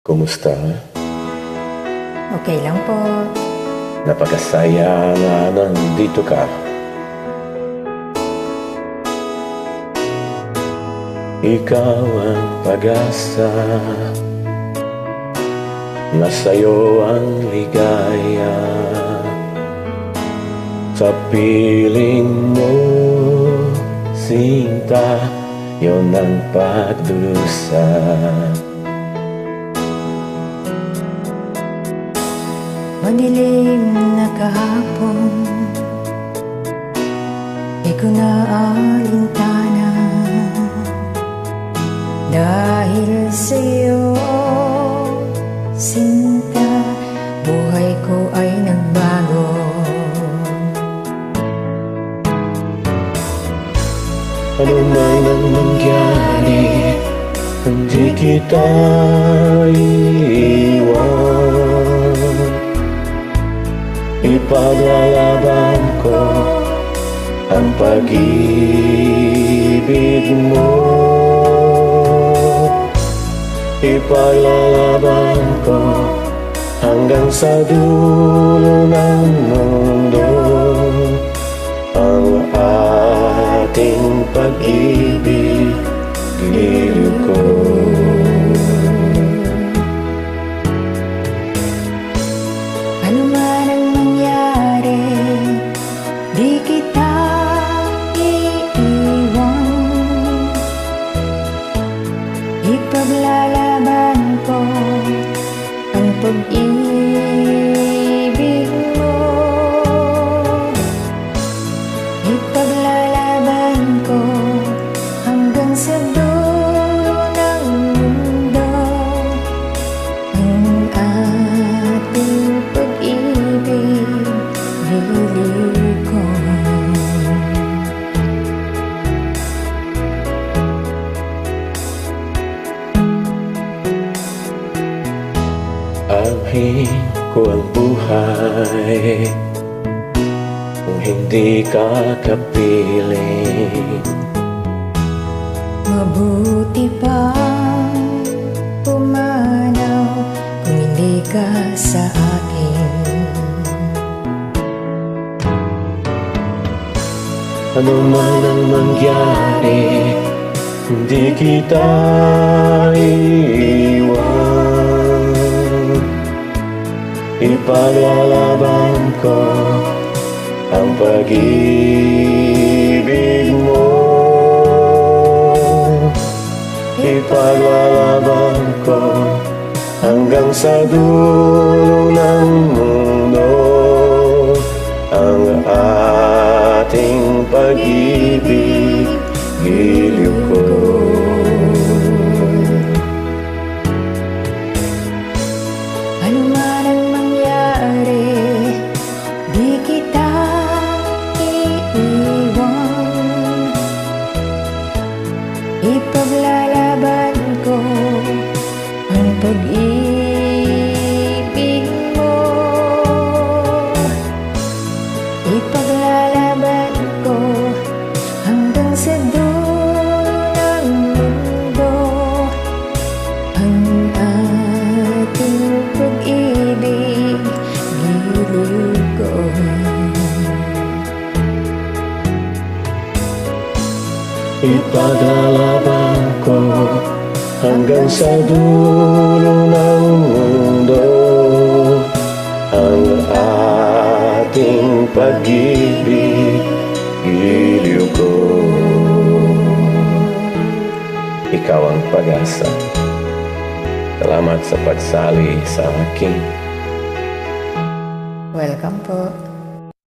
Kumusta? Okay lang po. Napakasaya na nandito ka. Ikaw ang pag-asa, na sa'yo ang ligaya. Sa piling mo, sinta, yun ang pagdusa. Madilim na kahapon, di ko na alintana. Dahil sa'yo, sinta, buhay ko ay nagbago. Ano man ang mangyari, hindi kita iiwan. Ipaglalaban ko ang pag-ibig mo. Ipaglalaban ko hanggang sa dulo ng mundo ang ating pag-ibig, giliw ko. Ano man ang mangyari, di kita iiwan. Ipaglalaban ko ang pag-ibig mo. Ipaglalaban ko hanggang sa dulo ng mundo ang ating pag-ibig, giliw ko. Alhin ko ang buhay kung hindi ka kapiling. Mabuti pang pumanaw kung hindi ka sa akin. Ano man ang mangyari, hindi kita iiwan. Ipaglalaban ko ang pag-ibig mo. Ipaglalaban ko hanggang sa dulo ng mundo ang ating pag-ibig, giliw ko. Ano man ang mangyari, di kita iiwan. Ipaglalaban ko ang pag-ibig mo. Ipaglalaban ko hanggang sa dulo ng mundo ang ating pag-ibig, giliw ko. Ipaglalaban ko hanggang sa dulo ng mundo ang ating pag-ibig, giliw ko. Ikaw ang pag-asa. Salamat sa pagsali sa akin. Welcome po.